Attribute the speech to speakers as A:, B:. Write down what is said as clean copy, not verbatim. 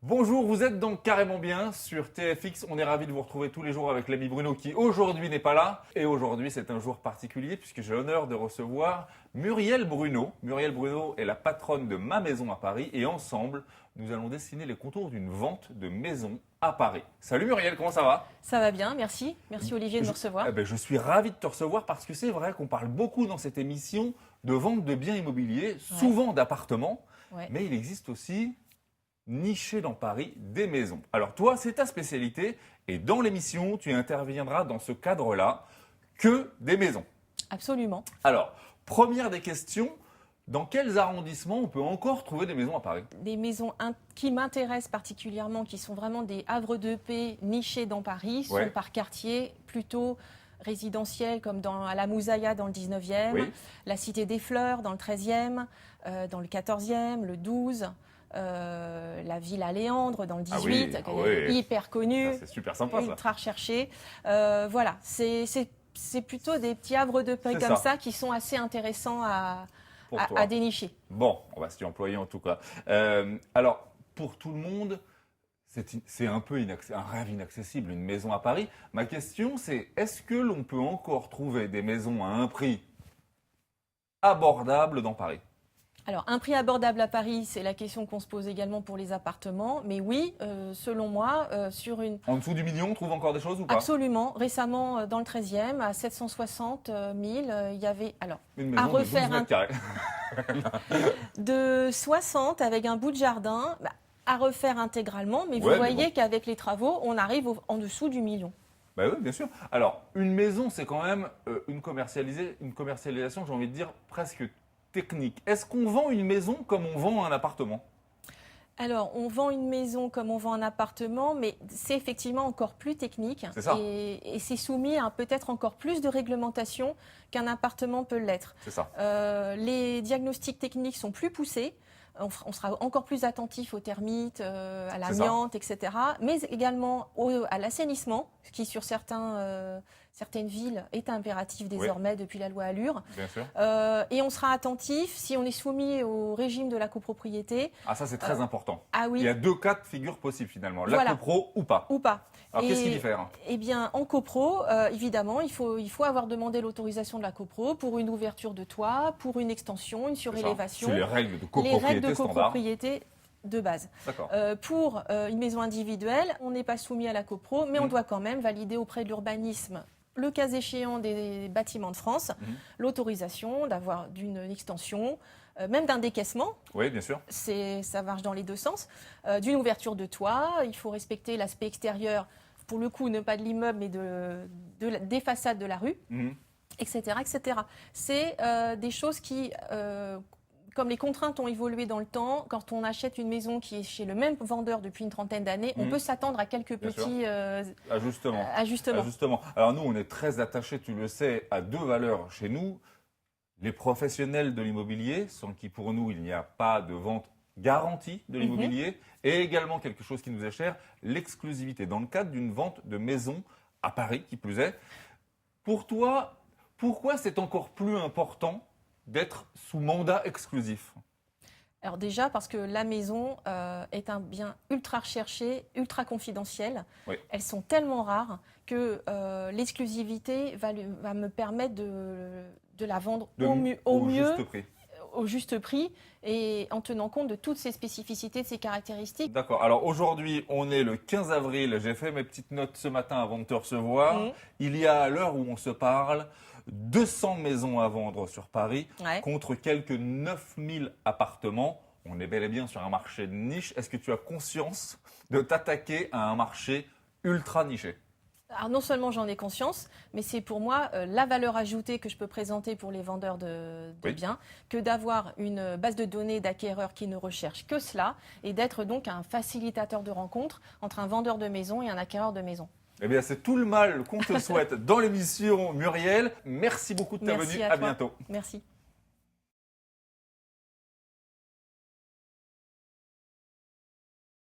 A: Bonjour, vous êtes donc carrément bien sur TFX. On est ravis de vous retrouver tous les jours avec l'ami Bruno qui aujourd'hui n'est pas là. Et aujourd'hui, c'est un jour particulier puisque j'ai l'honneur de recevoir Muriel Bruno. Muriel Bruno est la patronne de Ma Maison à Paris et ensemble, nous allons dessiner les contours d'une vente de maison à Paris. Salut Muriel, comment ça va?
B: Ça va bien, merci. Merci Olivier de me recevoir.
A: Je suis ravi de te recevoir parce que c'est vrai qu'on parle beaucoup dans cette émission de vente de biens immobiliers, souvent d'appartements, mais il existe aussi niché dans Paris des maisons. Alors toi, c'est ta spécialité et dans l'émission, tu interviendras dans ce cadre-là que des maisons.
B: Absolument.
A: Alors, première des questions, dans quels arrondissements on peut encore trouver des maisons à Paris?
B: Des maisons qui m'intéressent particulièrement, qui sont vraiment des havres de paix nichés dans Paris, sont par quartier plutôt résidentiels comme à la Moussaïa dans le 19e, la Cité des Fleurs dans le 13e, dans le 14e, le 12. La Villa Léandre dans le 18, hyper connue,
A: c'est super sympa,
B: ultra recherchée. Voilà, c'est plutôt des petits havres de paix comme ça qui sont assez intéressants à dénicher.
A: Bon, on va s'y employer en tout cas. Alors, pour tout le monde, c'est un peu un rêve inaccessible, une maison à Paris. Ma question, c'est est-ce que l'on peut encore trouver des maisons à un prix abordable dans Paris?
B: Alors, un prix abordable à Paris, c'est la question qu'on se pose également pour les appartements. Mais oui, selon moi, sur une...
A: En dessous du million, on trouve encore des choses ou pas?
B: Absolument. Récemment, dans le 13e, à 760 000, il y avait... Alors,
A: une maison
B: à refaire
A: de 12 mètres carrés.
B: De 60 avec un bout de jardin, à refaire intégralement. Mais vous voyez qu'avec les travaux, on arrive en dessous du million.
A: Bah oui, bien sûr. Alors, une maison, c'est quand même une commercialisation, j'ai envie de dire, presque technique. Est-ce qu'on vend une maison comme on vend un appartement?
B: Alors, on vend une maison comme on vend un appartement, mais c'est effectivement encore plus technique.
A: C'est ça.
B: Et c'est soumis à peut-être encore plus de réglementation qu'un appartement peut l'être.
A: C'est ça.
B: Les diagnostics techniques sont plus poussés. On sera encore plus attentif aux termites, à l'amiante, etc. Mais également à l'assainissement, ce qui sur certaines villes est impératif désormais depuis la loi Allure.
A: Bien sûr.
B: Et on sera attentif si on est soumis au régime de la copropriété.
A: Ah, ça c'est très important.
B: Ah oui.
A: Il y a deux cas de figure possibles finalement, la copro ou pas.
B: Ou pas.
A: Alors qu'est-ce qu'il diffère?
B: Eh bien, en copro, évidemment, il faut avoir demandé l'autorisation de la copro pour une ouverture de toit, pour une extension, une surélévation.
A: C'est les règles de copropriété
B: de base.
A: D'accord.
B: Pour une maison individuelle, on n'est pas soumis à la copro, mais on doit quand même valider auprès de l'urbanisme, le cas échéant des bâtiments de France, l'autorisation d'avoir d'une extension, même d'un décaissement.
A: Oui, bien sûr.
B: Ça marche dans les deux sens. D'une ouverture de toit, il faut respecter l'aspect extérieur, pour le coup, ne pas de l'immeuble, mais des façades de la rue, etc., etc. C'est des choses qui... Comme les contraintes ont évolué dans le temps, quand on achète une maison qui est chez le même vendeur depuis une trentaine d'années, on peut s'attendre à quelques petits
A: ajustements. Alors nous, on est très attachés, tu le sais, à deux valeurs chez nous. Les professionnels de l'immobilier, sans qui pour nous, il n'y a pas de vente garantie de l'immobilier, et également quelque chose qui nous est cher, l'exclusivité, dans le cadre d'une vente de maison à Paris, qui plus est. Pour toi, pourquoi c'est encore plus important d'être sous mandat exclusif?
B: Alors déjà parce que la maison est un bien ultra recherché, ultra confidentiel. Elles sont tellement rares que l'exclusivité va me permettre de la vendre au juste prix et en tenant compte de toutes ces spécificités, de ces caractéristiques.
A: D'accord. Alors aujourd'hui, on est le 15 avril. J'ai fait mes petites notes ce matin avant de te recevoir. Il y a, à l'heure où on se parle, 200 maisons à vendre sur Paris contre quelques 9000 appartements. On est bel et bien sur un marché de niche. Est-ce que tu as conscience de t'attaquer à un marché ultra niché?
B: Alors non seulement j'en ai conscience, mais c'est pour moi la valeur ajoutée que je peux présenter pour les vendeurs de biens, que d'avoir une base de données d'acquéreurs qui ne recherchent que cela et d'être donc un facilitateur de rencontre entre un vendeur de maison et un acquéreur de maison.
A: Eh bien, c'est tout le mal qu'on te souhaite dans l'émission, Muriel. Merci beaucoup de ta venue. À bientôt.
B: Merci.